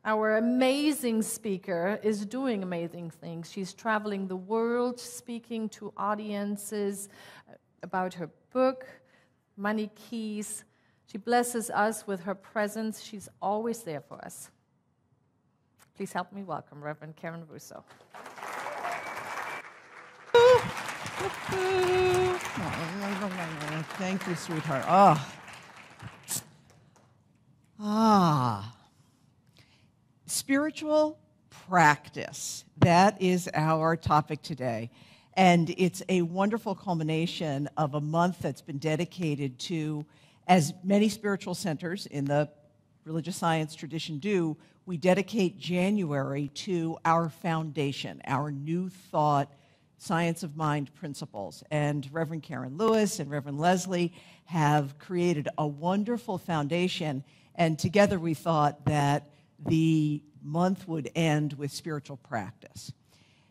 Our amazing speaker is doing amazing things. She's traveling the world, speaking to audiences about her book, Money Keys. She blesses us with her presence. She's always there for us. Please help me welcome Reverend Karen Russo. Thank you, sweetheart. Spiritual practice. That is our topic today. And it's a wonderful culmination of a month that's been dedicated to, as many spiritual centers in the religious science tradition do, we dedicate January to our foundation, our New Thought Science of Mind principles. And Reverend Karen Lewis and Reverend Leslie have created a wonderful foundation, and together we thought that the month would end with spiritual practice.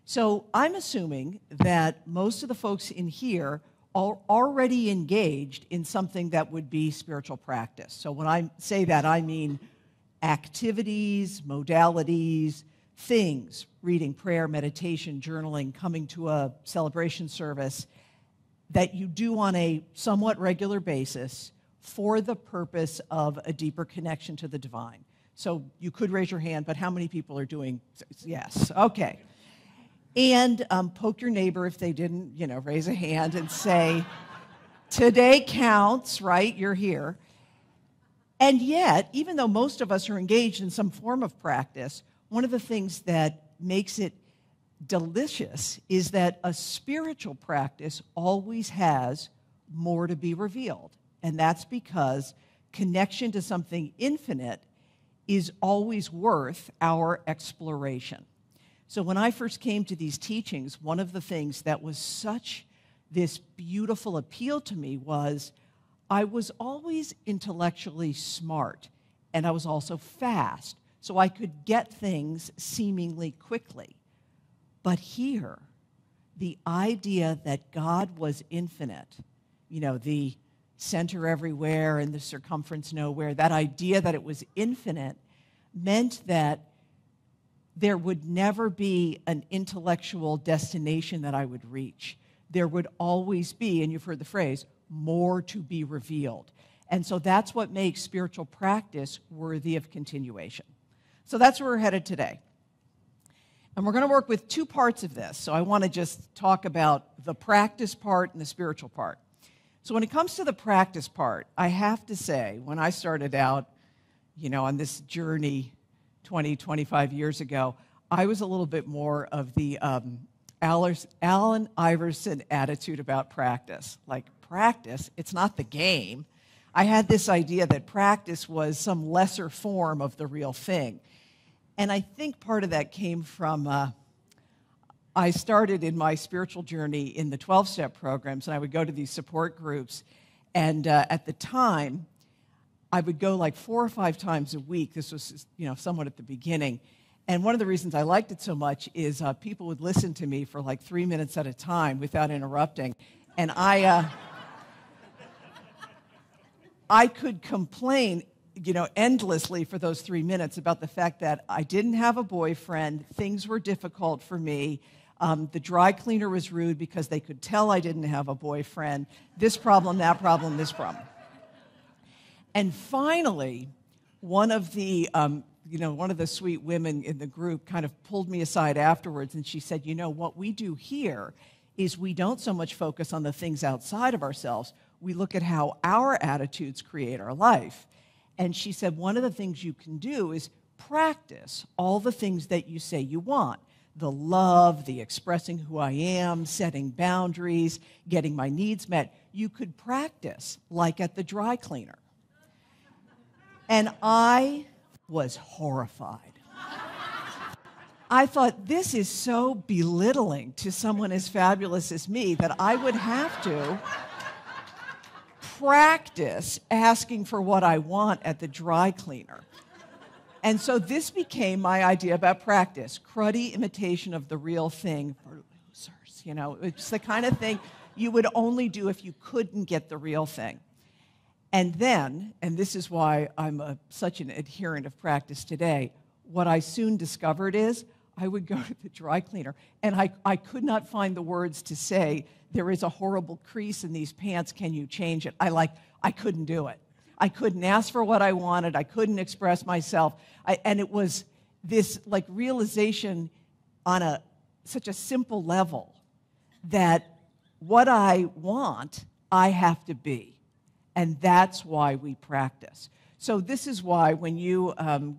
So I'm assuming that most of the folks in here are already engaged in something that would be spiritual practice. So when I say that, I mean activities, modalities, things, reading, prayer, meditation, journaling, coming to a celebration service that you do on a somewhat regular basis for the purpose of a deeper connection to the divine. So you could raise your hand, but how many people are doing? Yes, okay. And poke your neighbor if they didn't, raise a hand and say, today counts, right? You're here. And yet, even though most of us are engaged in some form of practice, one of the things that makes it delicious is that a spiritual practice always has more to be revealed. And that's because connection to something infinite is always worth our exploration. So when I first came to these teachings, one of the things that was such this beautiful appeal to me was I was always intellectually smart, and I was also fast, so I could get things seemingly quickly. But here, the idea that God was infinite, the center everywhere and the circumference nowhere, that idea that it was infinite meant that there would never be an intellectual destination that I would reach. There would always be, and you've heard the phrase, more to be revealed. And so that's what makes spiritual practice worthy of continuation. So that's where we're headed today. And we're going to work with two parts of this. So I want to just talk about the practice part and the spiritual part. So when it comes to the practice part, I have to say, when I started out, on this journey 20, 25 years ago, I was a little bit more of the Allen Iverson attitude about practice. Like, practice, it's not the game. I had this idea that practice was some lesser form of the real thing. And I think part of that came from, I started in my spiritual journey in the 12-step programs, and I would go to these support groups. And at the time, I would go like 4 or 5 times a week. This was, somewhat at the beginning. And one of the reasons I liked it so much is people would listen to me for like 3 minutes at a time without interrupting. And I could complain, endlessly for those 3 minutes about the fact that I didn't have a boyfriend, things were difficult for me, the dry cleaner was rude because they could tell I didn't have a boyfriend, this problem, that problem, this problem. And finally, one of the sweet women in the group kind of pulled me aside afterwards, and she said, what we do here is we don't so much focus on the things outside of ourselves. We look at how our attitudes create our life. And she said, one of the things you can do is practice all the things that you say you want. The love, the expressing who I am, setting boundaries, getting my needs met. You could practice like at the dry cleaner. And I was horrified. I thought, this is so belittling to someone as fabulous as me that I would have to practice asking for what I want at the dry cleaner. And so this became my idea about practice, cruddy imitation of the real thing for losers. It's the kind of thing you would only do if you couldn't get the real thing. And then, and this is why I'm such an adherent of practice today, what I soon discovered is I would go to the dry cleaner, and I could not find the words to say, there is a horrible crease in these pants, can you change it? I couldn't do it. I couldn't ask for what I wanted. I couldn't express myself. And it was this like realization on such a simple level that what I want, I have to be. And that's why we practice. So this is why when you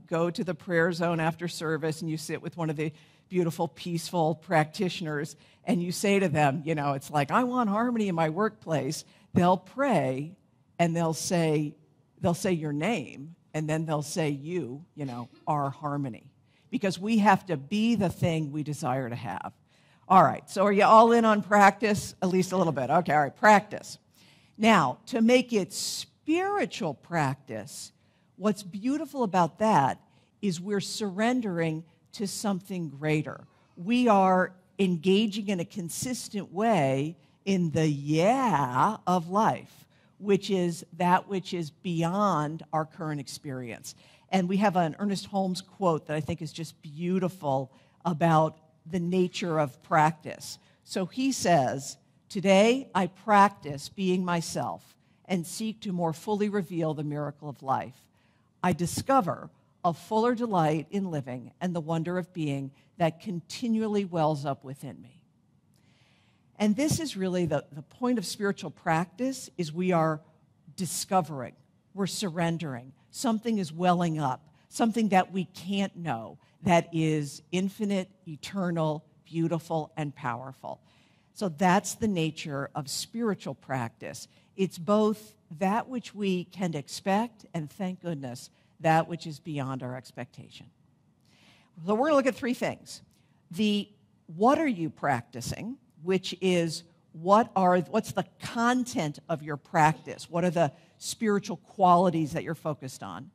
go to the prayer zone after service and you sit with one of the beautiful, peaceful practitioners and you say to them, it's like, I want harmony in my workplace, they'll pray and they'll say your name, and then they'll say you are harmony. Because we have to be the thing we desire to have. All right, so are you all in on practice? At least a little bit. Okay, all right, practice. Now, to make it spiritual practice, what's beautiful about that is we're surrendering to something greater. We are engaging in a consistent way in the yeah of life, which is that which is beyond our current experience. And we have an Ernest Holmes quote that I think is just beautiful about the nature of practice. So he says, "Today I practice being myself and seek to more fully reveal the miracle of life. I discover a fuller delight in living and the wonder of being that continually wells up within me." And this is really the point of spiritual practice, is we are discovering, we're surrendering. Something is welling up, something that we can't know, that is infinite, eternal, beautiful, and powerful. So that's the nature of spiritual practice. It's both that which we can expect, and thank goodness, that which is beyond our expectation. So we're going to look at three things. What are you practicing, which is what's the content of your practice? What are the spiritual qualities that you're focused on?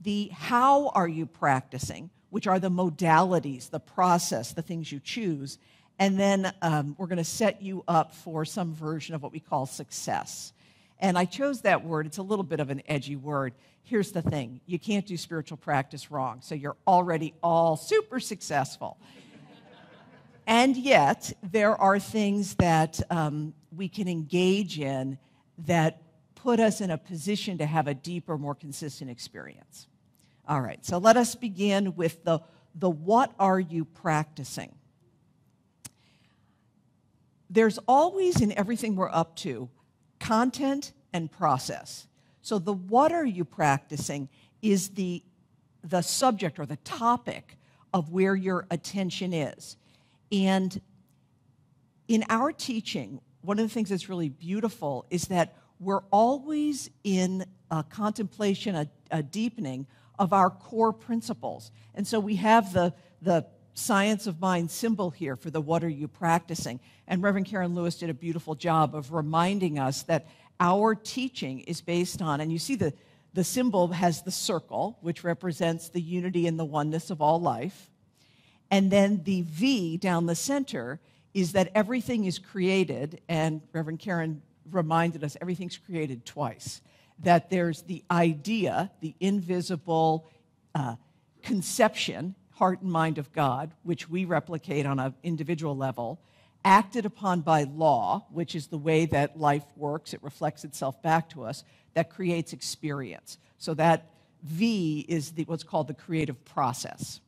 The how are you practicing, which are the modalities, the process, the things you choose. And then we're going to set you up for some version of what we call success. And I chose that word. It's a little bit of an edgy word. Here's the thing. You can't do spiritual practice wrong, so you're already all super successful. And yet, there are things that we can engage in that put us in a position to have a deeper, more consistent experience. All right, so let us begin with the what are you practicing? There's always, in everything we're up to, content and process. So the what are you practicing is the subject or the topic of where your attention is. And in our teaching, one of the things that's really beautiful is that we're always in a contemplation, a deepening of our core principles. And so we have the science of mind symbol here for the what are you practicing. And Reverend Karen Lewis did a beautiful job of reminding us that our teaching is based on, and you see the symbol has the circle, which represents the unity and the oneness of all life. And then the V down the center is that everything is created, and Reverend Karen reminded us everything's created twice. That there's the idea, the invisible conception, heart and mind of God, which we replicate on an individual level, acted upon by law, which is the way that life works, it reflects itself back to us, that creates experience. So that V is what's called the creative process.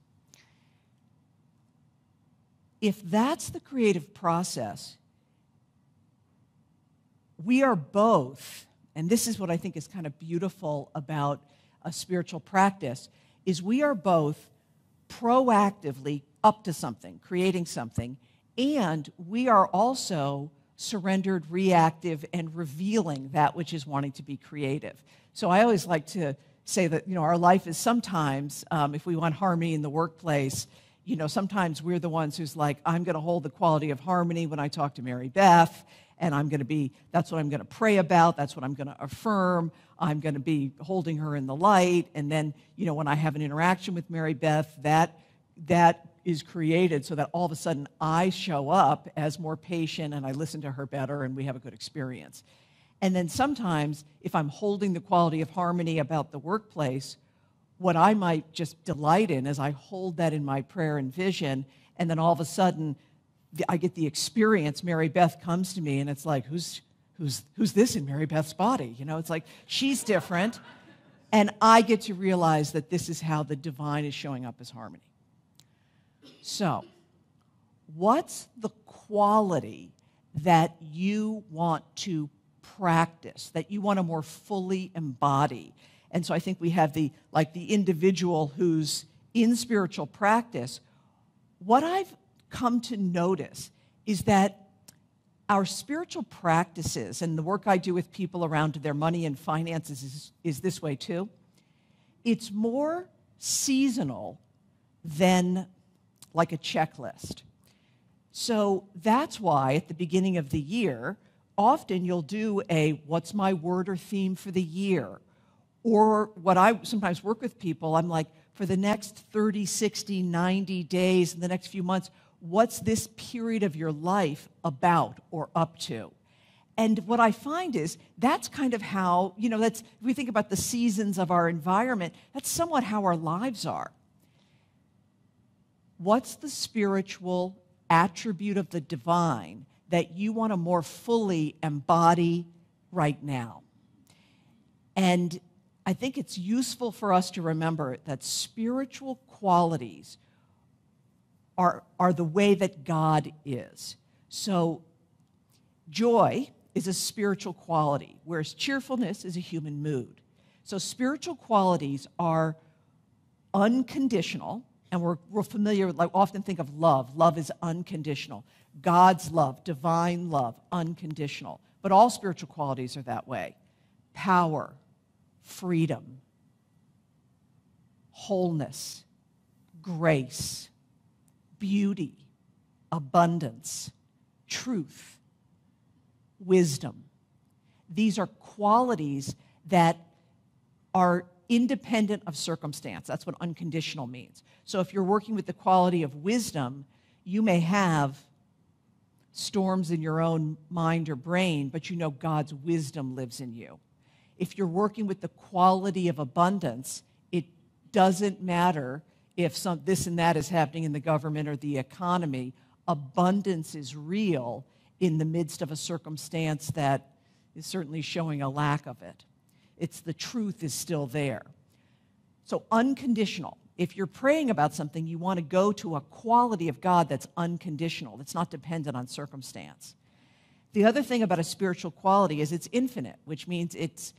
If that's the creative process, we are both, and this is what I think is kind of beautiful about a spiritual practice, is we are both proactively up to something, creating something, and we are also surrendered, reactive, and revealing that which is wanting to be creative. So I always like to say that, our life is sometimes, if we want harmony in the workplace, sometimes we're the ones who's like, I'm going to hold the quality of harmony when I talk to Mary Beth, and that's what I'm going to pray about, that's what I'm going to affirm, I'm going to be holding her in the light, and then, when I have an interaction with Mary Beth, that is created so that all of a sudden I show up as more patient and I listen to her better and we have a good experience. And then sometimes, if I'm holding the quality of harmony about the workplace, what I might just delight in is I hold that in my prayer and vision, and then all of a sudden I get the experience. Mary Beth comes to me, and it's like, who's this in Mary Beth's body? You know, it's like she's different, and I get to realize that this is how the divine is showing up as harmony. So, what's the quality that you want to practice, that you want to more fully embody? And so I think we have the individual who's in spiritual practice. What I've come to notice is that our spiritual practices, and the work I do with people around their money and finances is this way too. It's more seasonal than like a checklist. So that's why at the beginning of the year, often you'll do a what's my word or theme for the year? Or what I sometimes work with people, I'm like, for the next 30, 60, 90 days, in the next few months, what's this period of your life about or up to? And what I find is that's kind of how, if we think about the seasons of our environment, that's somewhat how our lives are. What's the spiritual attribute of the divine that you want to more fully embody right now? And I think it's useful for us to remember that spiritual qualities are the way that God is. So joy is a spiritual quality, whereas cheerfulness is a human mood. So spiritual qualities are unconditional, and we're familiar with, often think of love. Love is unconditional. God's love, divine love, unconditional. But all spiritual qualities are that way. Power, freedom, wholeness, grace, beauty, abundance, truth, wisdom. These are qualities that are independent of circumstance. That's what unconditional means. So if you're working with the quality of wisdom, you may have storms in your own mind or brain, but you know God's wisdom lives in you. If you're working with the quality of abundance, it doesn't matter if this and that is happening in the government or the economy. Abundance is real in the midst of a circumstance that is certainly showing a lack of it. It's the truth is still there. So unconditional. If you're praying about something, you want to go to a quality of God that's unconditional, that's not dependent on circumstance. The other thing about a spiritual quality is it's infinite, which means it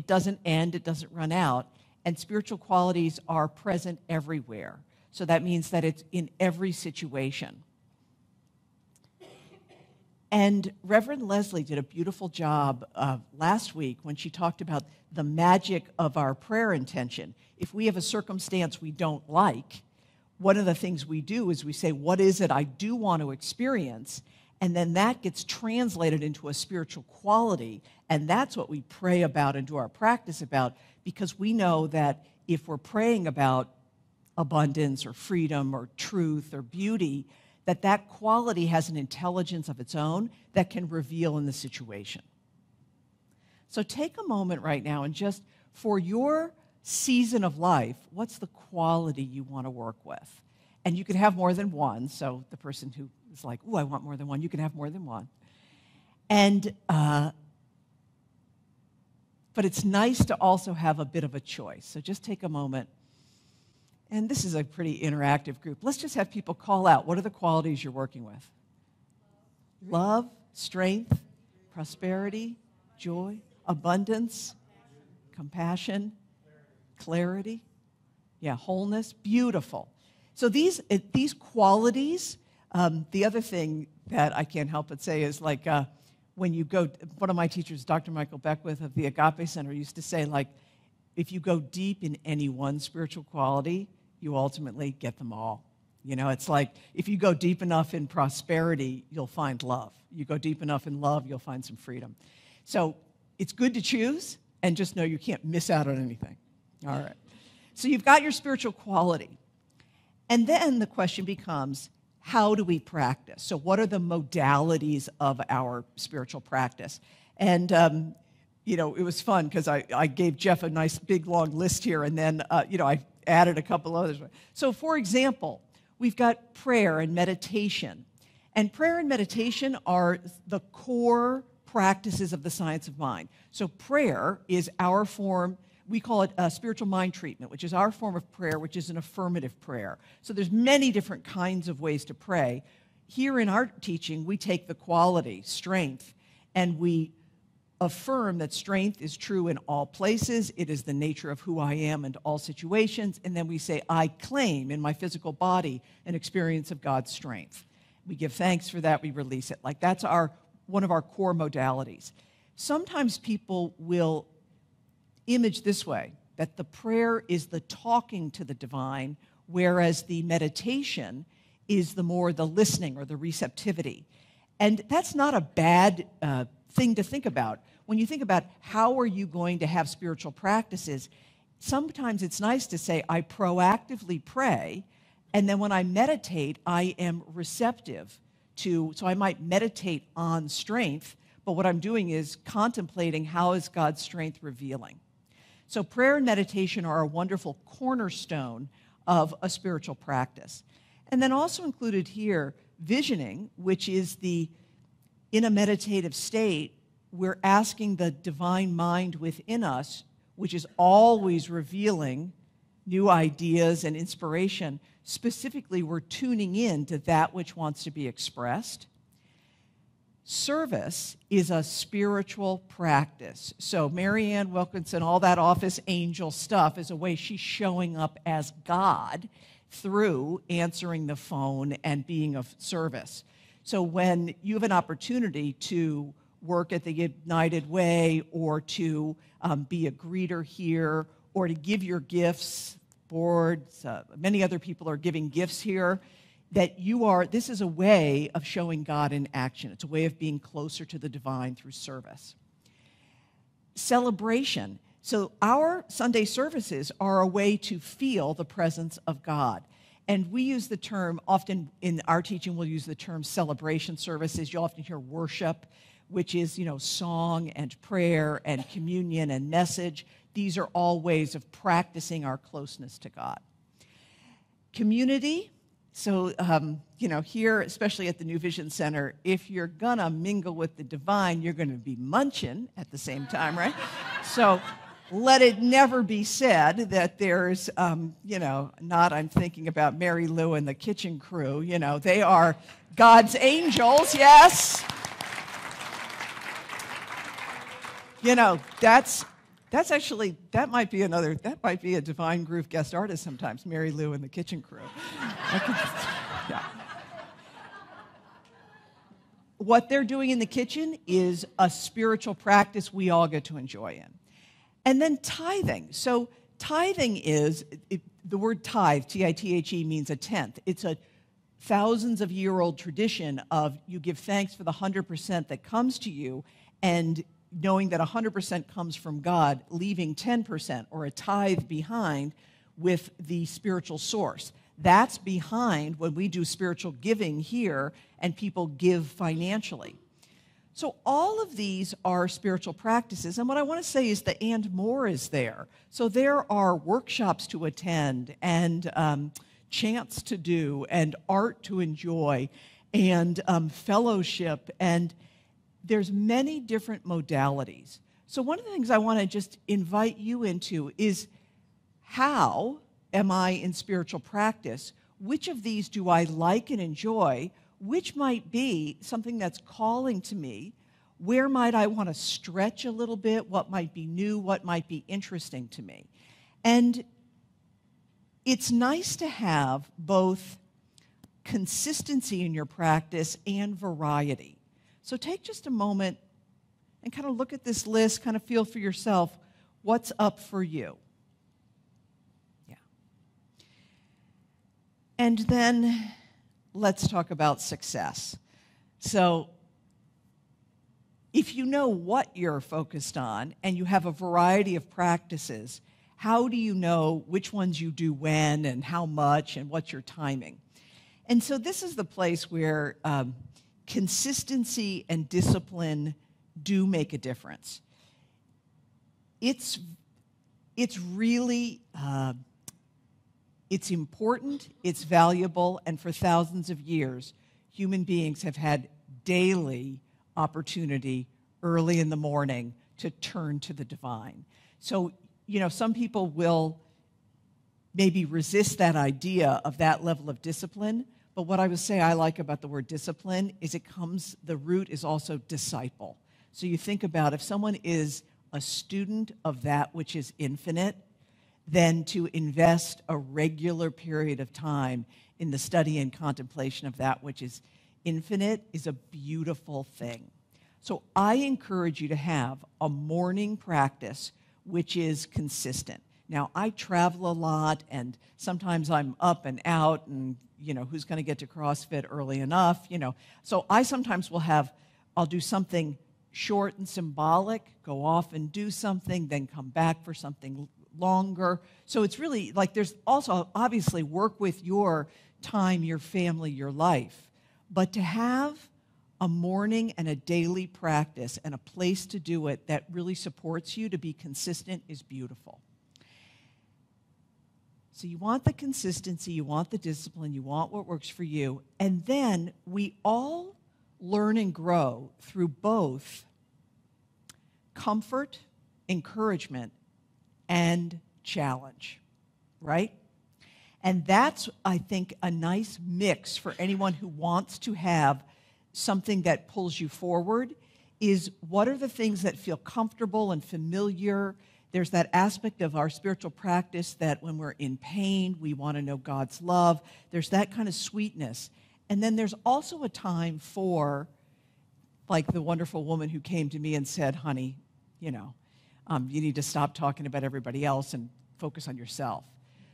doesn't end, it doesn't run out, and spiritual qualities are present everywhere. So that means that it's in every situation. And Reverend Leslie did a beautiful job last week when she talked about the magic of our prayer intention. If we have a circumstance we don't like, one of the things we do is we say, what is it I do want to experience? And then that gets translated into a spiritual quality, and that's what we pray about and do our practice about, because we know that if we're praying about abundance or freedom or truth or beauty, that quality has an intelligence of its own that can reveal in the situation. So take a moment right now and just, for your season of life, what's the quality you want to work with? And you can have more than one, so the person who is like, ooh, I want more than one, you can have more than one. And, but it's nice to also have a bit of a choice. So just take a moment. And this is a pretty interactive group. Let's just have people call out, what are the qualities you're working with? Love, strength, prosperity, joy, abundance, compassion, clarity, wholeness, beautiful. So these qualities, the other thing that I can't help but say is like when you go, one of my teachers, Dr. Michael Beckwith of the Agape Center, used to say, like, if you go deep in any one spiritual quality, you ultimately get them all. It's like if you go deep enough in prosperity, you'll find love. You go deep enough in love, you'll find some freedom. So it's good to choose, and just know you can't miss out on anything. All right. So you've got your spiritual quality. And then the question becomes, how do we practice? So what are the modalities of our spiritual practice? And it was fun because I gave Jeff a nice big long list here, and then, I added a couple others. So, for example, we've got prayer and meditation. And prayer and meditation are the core practices of the science of mind. So prayer is our form, we call it spiritual mind treatment, which is our form of prayer, which is an affirmative prayer. So there's many different kinds of ways to pray. Here in our teaching, we take the quality, strength, and we affirm that strength is true in all places. It is the nature of who I am in all situations. And then we say, I claim in my physical body an experience of God's strength. We give thanks for that. We release it. Like that's one of our core modalities. Sometimes people will image this way, that the prayer is the talking to the divine, whereas the meditation is the listening or the receptivity. And that's not a bad thing to think about. When you think about how are you going to have spiritual practices, sometimes it's nice to say, I proactively pray, and then when I meditate, I am receptive so I might meditate on strength, but what I'm doing is contemplating how is God's strength revealing. So prayer and meditation are a wonderful cornerstone of a spiritual practice. And then also included here, visioning, which is in a meditative state, we're asking the divine mind within us, which is always revealing new ideas and inspiration. Specifically, we're tuning in to that which wants to be expressed. Service is a spiritual practice. So Marianne Wilkinson, all that office angel stuff is a way she's showing up as God through answering the phone and being of service. So when you have an opportunity to work at the United Way or to be a greeter here or to give your gifts, boards, many other people are giving gifts here, this is a way of showing God in action. It's a way of being closer to the divine through service. Celebration. So our Sunday services are a way to feel the presence of God. And we use the term, often in our teaching, we'll use the term celebration services. You'll often hear worship, which is, song and prayer and communion and message. These are all ways of practicing our closeness to God. Community. So, here, especially at the New Vision Center, if you're going to mingle with the divine, you're going to be munching at the same time, right? So let it never be said that there's, I'm thinking about Mary Lou and the kitchen crew. They are God's angels, yes. That might be a Divine Groove guest artist sometimes, Mary Lou and the kitchen crew. Yeah. What they're doing in the kitchen is a spiritual practice we all get to enjoy in. And then tithing. So tithing is, the word tithe, T-I-T-H-E, means a tenth. It's a thousands of year old tradition of you give thanks for the 100% that comes to you, and knowing that 100% comes from God, leaving 10% or a tithe behind with the spiritual source. That's behind when we do spiritual giving here and people give financially. So all of these are spiritual practices. And what I want to say is the and more is there. So there are workshops to attend and chants to do and art to enjoy and fellowship, and there's many different modalities. So one of the things I want to just invite you into is, how am I in spiritual practice? Which of these do I like and enjoy? Which might be something that's calling to me? Where might I want to stretch a little bit? What might be new? What might be interesting to me? And it's nice to have both consistency in your practice and variety. So take just a moment and kind of look at this list, kind of feel for yourself what's up for you. Yeah. And then let's talk about success. So if you know what you're focused on and you have a variety of practices, how do you know which ones you do when and how much and what's your timing? And so this is the place where consistency and discipline do make a difference. it's really, it's important, it's valuable, and for thousands of years, human beings have had daily opportunity early in the morning to turn to the divine. So, some people will maybe resist that idea of that level of discipline, but what I would say I like about the word discipline is the root is also disciple. So you think about if someone is a student of that which is infinite, then to invest a regular period of time in the study and contemplation of that which is infinite is a beautiful thing. So I encourage you to have a morning practice which is consistent. Now, I travel a lot, and sometimes I'm up and out, and, who's going to get to CrossFit early enough, So I sometimes I'll do something short and symbolic, go off and do something, then come back for something longer. So it's really like there's also obviously work with your time, your family, your life. But to have a morning and a daily practice and a place to do it that really supports you to be consistent is beautiful. So you want the consistency, you want the discipline, you want what works for you. And then we all learn and grow through both comfort, encouragement, and challenge, right? And that's, I think, a nice mix for anyone who wants to have something that pulls you forward is what are the things that feel comfortable and familiar. There's that aspect of our spiritual practice that when we're in pain, we want to know God's love. There's that kind of sweetness. And then there's also a time for, like the wonderful woman who came to me and said, honey, you need to stop talking about everybody else and focus on yourself.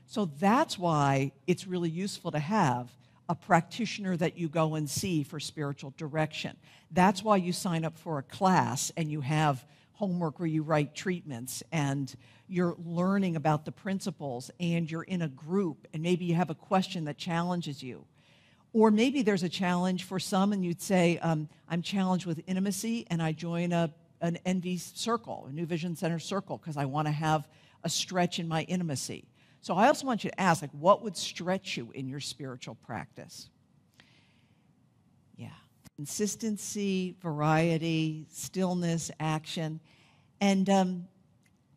So that's why it's really useful to have a practitioner that you go and see for spiritual direction. That's why you sign up for a class and you have homework where you write treatments and you're learning about the principles and you're in a group and maybe you have a question that challenges you. Or maybe there's a challenge for some and you'd say, I'm challenged with intimacy and I join an NV circle, a New Vision Center circle, because I want to have a stretch in my intimacy. So I also want you to ask, what would stretch you in your spiritual practice? Yeah. Consistency, variety, stillness, action. And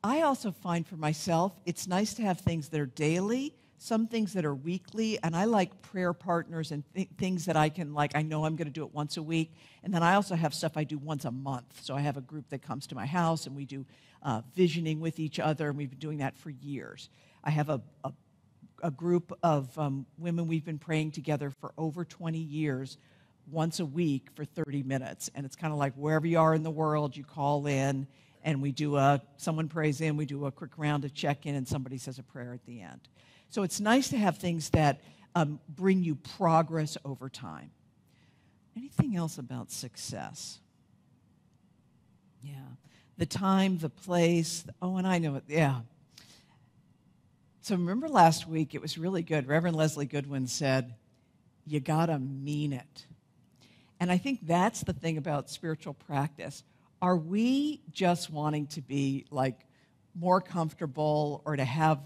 I also find for myself, it's nice to have things that are daily, some things that are weekly, and I like prayer partners and things that I can, I know I'm going to do it once a week. And then I also have stuff I do once a month. So I have a group that comes to my house, and we do visioning with each other, and we've been doing that for years. I have a group of women we've been praying together for over 20 years, once a week for 30 minutes. And it's kind of like wherever you are in the world, you call in, and we do someone prays in, we do a quick round of check-in, and somebody says a prayer at the end. So it's nice to have things that bring you progress over time. Anything else about success? Yeah. The time, the place. Oh, and I know it. Yeah. So remember last week, it was really good. Reverend Leslie Goodwin said, you got to mean it. And I think that's the thing about spiritual practice. Are we just wanting to be more comfortable or to have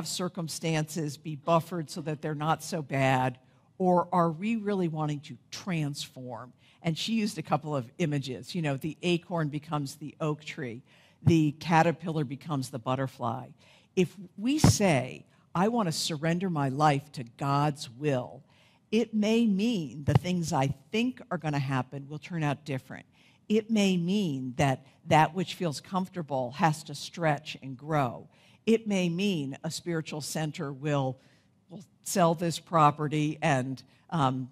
circumstances be buffered so that they're not so bad? Or are we really wanting to transform? And she used a couple of images. The acorn becomes the oak tree. The caterpillar becomes the butterfly. If we say, I want to surrender my life to God's will, it may mean the things I think are going to happen will turn out different. It may mean that which feels comfortable has to stretch and grow. It may mean a spiritual center will sell this property and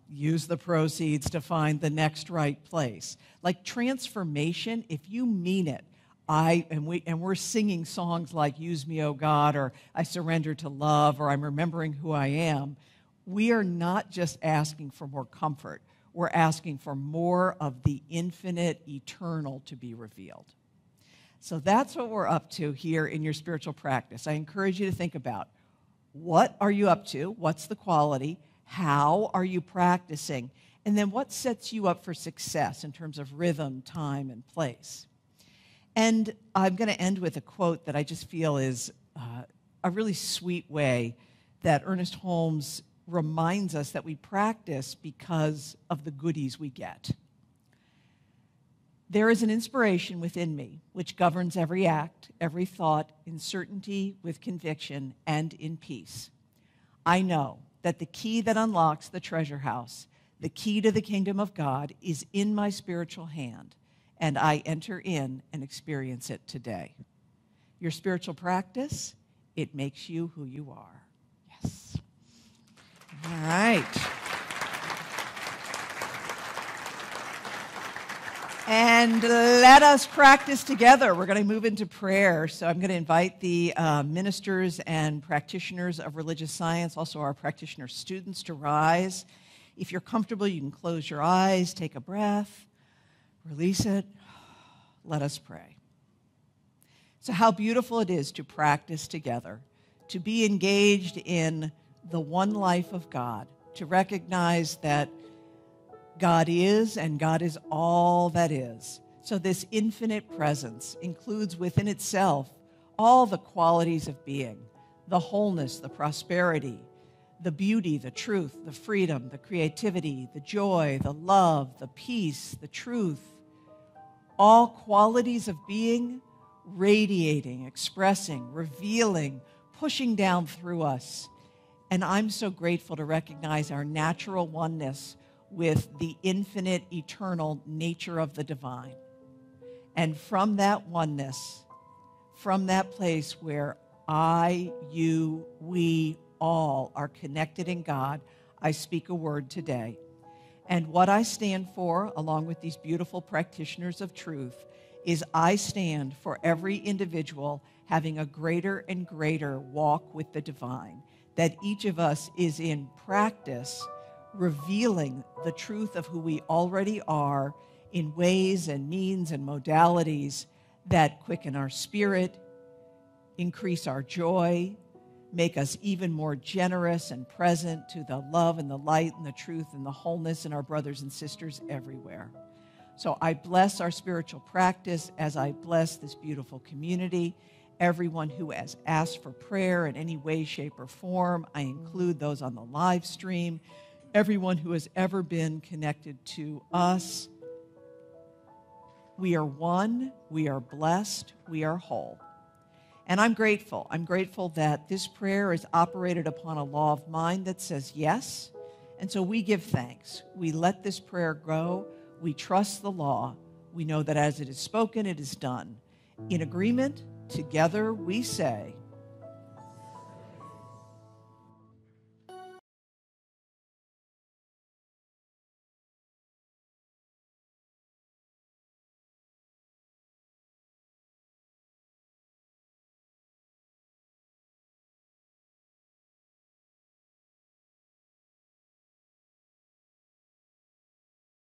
use the proceeds to find the next right place. Like transformation, if you mean it, we're singing songs like Use Me, O God, or I Surrender to Love, or I'm remembering who I am. We are not just asking for more comfort. We're asking for more of the infinite, eternal to be revealed. So that's what we're up to here in your spiritual practice. I encourage you to think about what are you up to? What's the quality? How are you practicing? And then what sets you up for success in terms of rhythm, time, and place? And I'm going to end with a quote that I just feel is a really sweet way that Ernest Holmes reminds us that we practice because of the goodies we get. There is an inspiration within me which governs every act, every thought, in certainty, with conviction, and in peace. I know that the key that unlocks the treasure house, the key to the kingdom of God, is in my spiritual hand, and I enter in and experience it today. Your spiritual practice, it makes you who you are. Yes. All right. And let us practice together. We're going to move into prayer. So I'm going to invite the ministers and practitioners of religious science, also our practitioner students, to rise. If you're comfortable, you can close your eyes, take a breath, release it. Let us pray. So how beautiful it is to practice together, to be engaged in the one life of God, to recognize that God is, and God is all that is. So this infinite presence includes within itself all the qualities of being, the wholeness, the prosperity, the beauty, the truth, the freedom, the creativity, the joy, the love, the peace, the truth, all qualities of being radiating, expressing, revealing, pushing down through us. And I'm so grateful to recognize our natural oneness with the infinite, eternal nature of the divine. And from that oneness, from that place where I, you, we all are connected in God, I speak a word today. And what I stand for, along with these beautiful practitioners of truth, is I stand for every individual having a greater and greater walk with the divine, that each of us is in practice revealing the truth of who we already are in ways and means and modalities that quicken our spirit, increase our joy, make us even more generous and present to the love and the light and the truth and the wholeness in our brothers and sisters everywhere. So I bless our spiritual practice as I bless this beautiful community. Everyone who has asked for prayer in any way, shape, or form, I include those on the live stream. Everyone who has ever been connected to us. We are one, we are blessed, we are whole. And I'm grateful. I'm grateful that this prayer is operated upon a law of mind that says yes. And so we give thanks. We let this prayer go. We trust the law. We know that as it is spoken, it is done. In agreement, together we say,